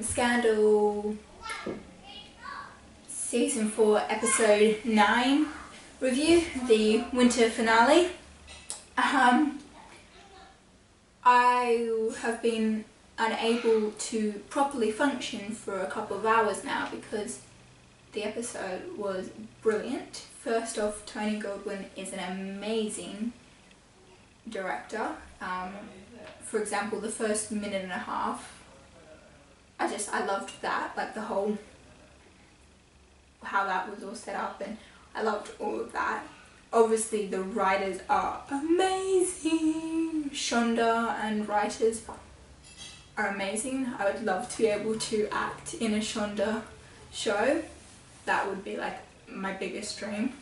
Scandal Season 4 Episode 9 review, the winter finale. I have been unable to properly function for a couple of hours now because the episode was brilliant. First off, Tony Goldwyn is an amazing director. For example, the first minute and a half, I loved that, like the whole, how that was all set up, and I loved all of that. Obviously the writers are amazing. Shonda and writers are amazing. I would love to be able to act in a Shonda show. That would be like my biggest dream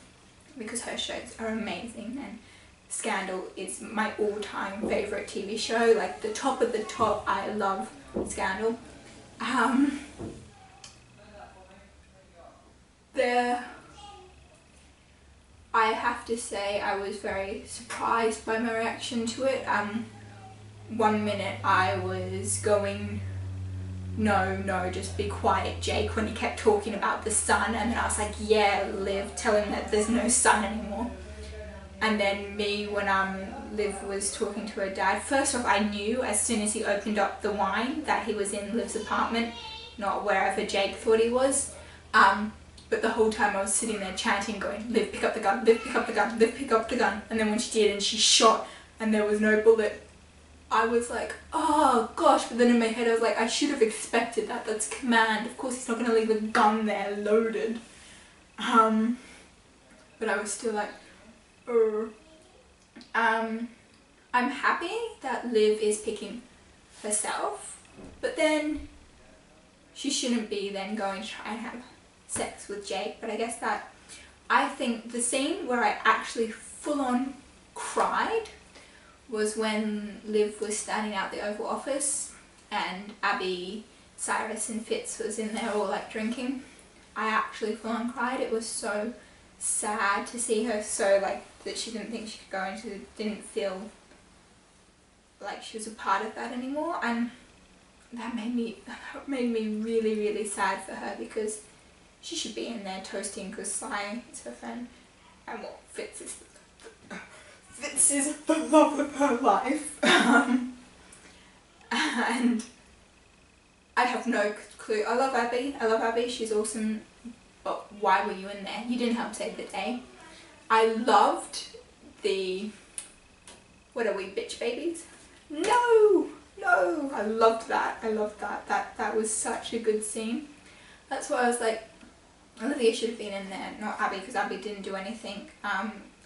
because her shows are amazing, and Scandal is my all-time favourite TV show, like the top of the top. I love Scandal. I have to say I was very surprised by my reaction to it. 1 minute I was going, no, just be quiet, Jake, when he kept talking about the sun, and then I was like, yeah, Liv, tell him that there's no sun anymore. And then me, when Liv was talking to her dad, first off, I knew as soon as he opened up the wine that he was in Liv's apartment, not wherever Jake thought he was. But the whole time I was sitting there chanting, going, Liv, pick up the gun, Liv, pick up the gun, Liv, pick up the gun. And then when she did and she shot and there was no bullet, I was like, oh gosh. But then in my head I was like, I should have expected that. That's command. Of course he's not going to leave a gun there loaded. But I was still like, I'm happy that Liv is picking herself, but then she shouldn't be then going to try and have sex with Jake. But I guess that, I think the scene where I actually full on cried was when Liv was standing out the Oval Office and Abby, Cyrus and Fitz was in there all like drinking. I actually full on cried. It was so sad to see her so like that she didn't think she could go into, didn't feel like she was a part of that anymore, and that made me really, really sad for her because she should be in there toasting because Sly is her friend, and well, Fitz is the love of her life. And I have no clue. I love Abby, she's awesome, but why were you in there? You didn't help save the day. I loved the, what are we, bitch babies? No, I loved that. That was such a good scene. That's why I was like, Olivia should have been in there, not Abby, because Abby didn't do anything.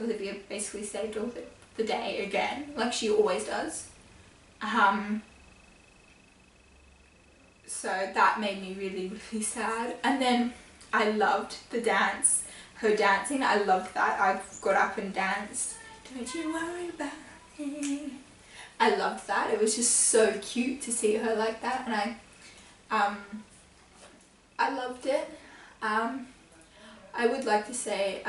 Olivia basically saved all the day again, like she always does. So that made me really, really sad. And then I loved the dance, her dancing. I loved that. I got up and danced. Don't you worry about it. I loved that. It was just so cute to see her like that, and I loved it. I would like to say,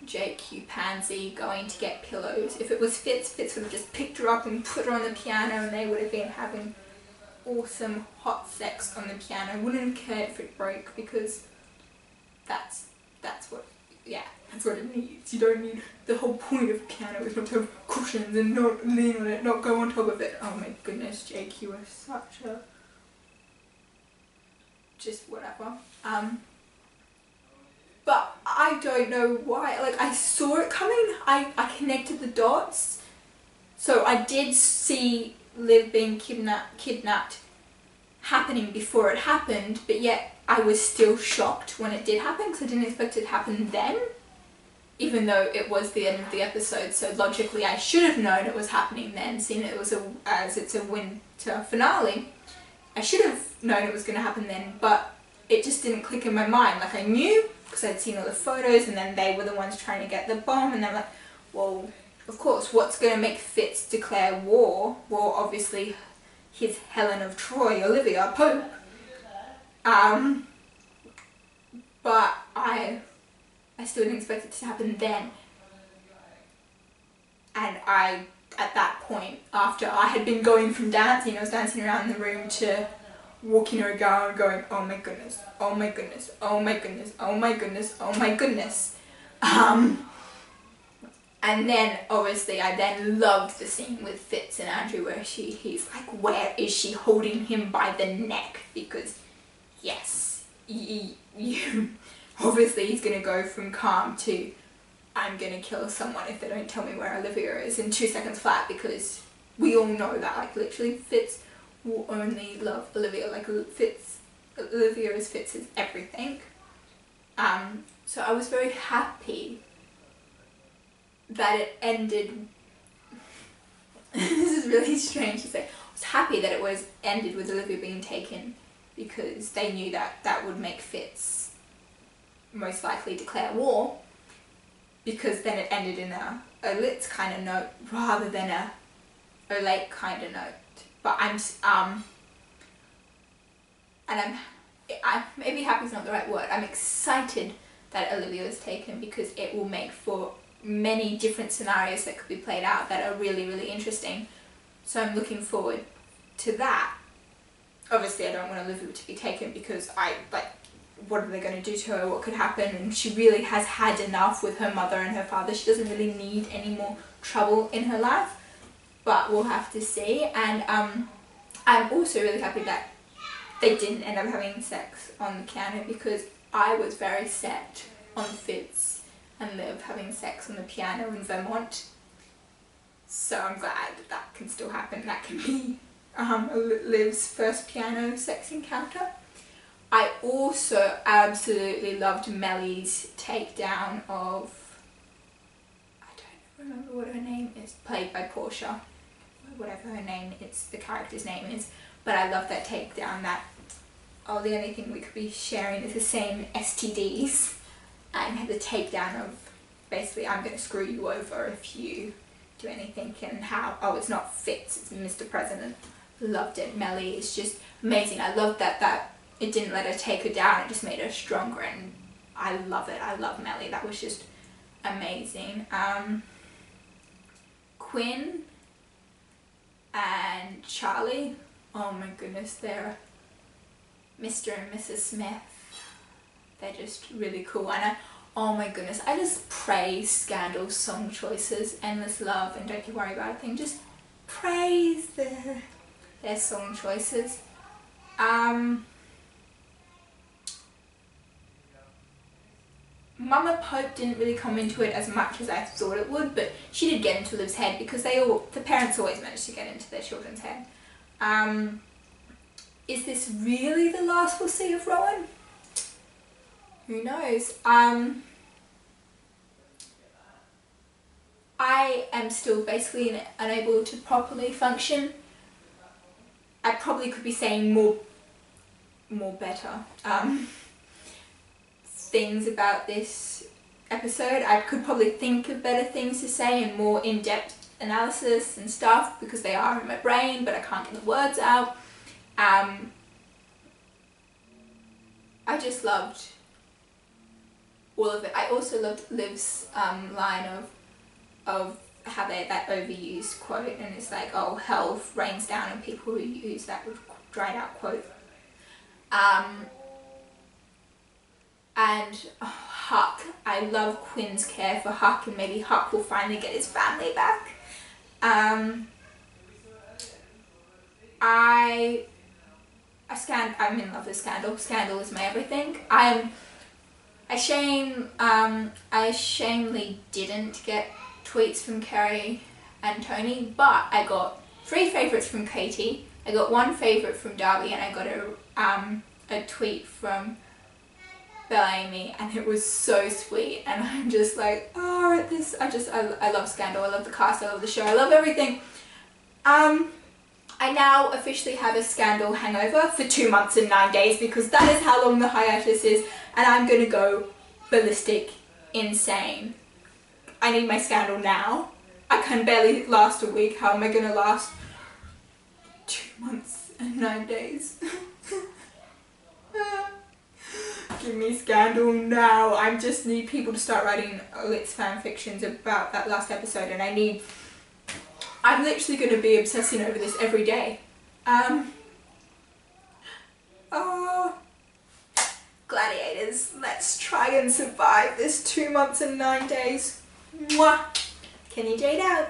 Jake, you pansy, going to get pillows. If it was Fitz would have just picked her up and put her on the piano, and they would have been having awesome hot sex on the piano. Wouldn't have cared if it broke, because that's what, yeah, that's what it needs. You don't need, the whole point of a piano is not to have cushions and not lean on it, not go on top of it. Oh my goodness, Jake, you are such a, just whatever. But I don't know why, like I saw it coming, I connected the dots. So I did see Liv being kidnapped happening before it happened, but yet I was still shocked when it did happen because I didn't expect it to happen then, even though it was the end of the episode. So logically I should have known it was happening then, seeing it was as it's a winter finale. I should have known it was going to happen then, but it just didn't click in my mind. Like I knew because I'd seen all the photos, and then they were the ones trying to get the bomb, and I'm like, well, of course, what's going to make Fitz declare war? Well, obviously his Helen of Troy, Olivia Pope. But I still didn't expect it to happen then. And at that point, after I had been going from dancing, I was dancing around the room to walking around going, oh my goodness, oh my goodness, oh my goodness, oh my goodness, oh my goodness. And then obviously I then loved the scene with Fitz and Andrew where he's like, where is she, holding him by the neck? Because yes, obviously he's going to go from calm to I'm going to kill someone if they don't tell me where Olivia is in 2 seconds flat, because we all know that, like, literally Fitz will only love Olivia, like Olivia is Fitz's everything. So I was very happy that it ended, this is really strange to say, I was happy that it was ended with Olivia being taken, because they knew that that would make Fitz most likely declare war, because then it ended in a Olitz kind of note rather than a Olitz kind of note. But I'm maybe happy is not the right word, I'm excited that Olivia was taken, because it will make for many different scenarios that could be played out that are really, really interesting. So I'm looking forward to that. Obviously I don't want Olivia to be taken, because what are they going to do to her, what could happen, and she really has had enough with her mother and her father. She doesn't really need any more trouble in her life, but we'll have to see. And I'm also really happy that they didn't end up having sex on the piano, because I was very set on Fitz and Liv having sex on the piano in Vermont. So I'm glad that can still happen. That can be Liv's first piano sex encounter. I also absolutely loved Mellie's takedown of, I don't remember what her name is, played by Portia, whatever her name is, the character's name is, but I love that takedown that, oh, the only thing we could be sharing is the same STDs, and had the takedown of basically I'm going to screw you over if you do anything, and how, oh, it's not Fitz, it's Mr. President. Loved it. Mellie is just amazing. I love that it didn't let her take her down, it just made her stronger, and I love it. I love Mellie. That was just amazing. Quinn and Charlie, oh my goodness, they're Mr. and Mrs. Smith. They're just really cool. And oh my goodness, I just praise Scandal's song choices, Endless Love and Don't You Worry About a Thing. Just praise their song choices. Mama Pope didn't really come into it as much as I thought it would, but she did get into Liv's head, because the parents always manage to get into their children's head. Is this really the last we'll see of Rowan? Who knows? I am still basically unable to properly function. I probably could be saying more better things about this episode. I could probably think of better things to say and more in-depth analysis and stuff, because they are in my brain but I can't get the words out. I just loved all of it. I also loved Liv's line of how that overused quote, and it's like, oh, hell rains down on people who use that dried out quote. And Huck, I love Quinn's care for Huck, and maybe Huck will finally get his family back. I'm in love with Scandal. Scandal is my everything. I shamefully didn't get tweets from Kerry and Tony, but I got 3 favourites from Katie, I got 1 favourite from Darby, and I got a tweet from Bellamy, and it was so sweet, and I'm just like, oh, I love Scandal, I love the cast, I love the show, I love everything. I now officially have a Scandal hangover for 2 months and 9 days, because that is how long the hiatus is, and I'm gonna go ballistic, insane. I need my Scandal now. I can barely last a week. How am I gonna last 2 months and 9 days? Give me Scandal now. I just need people to start writing Olitz fanfictions about that last episode, and I'm literally going to be obsessing over this every day. is. Let's try and survive this 2 months and 9 days. Mwah! Kenny Jade out.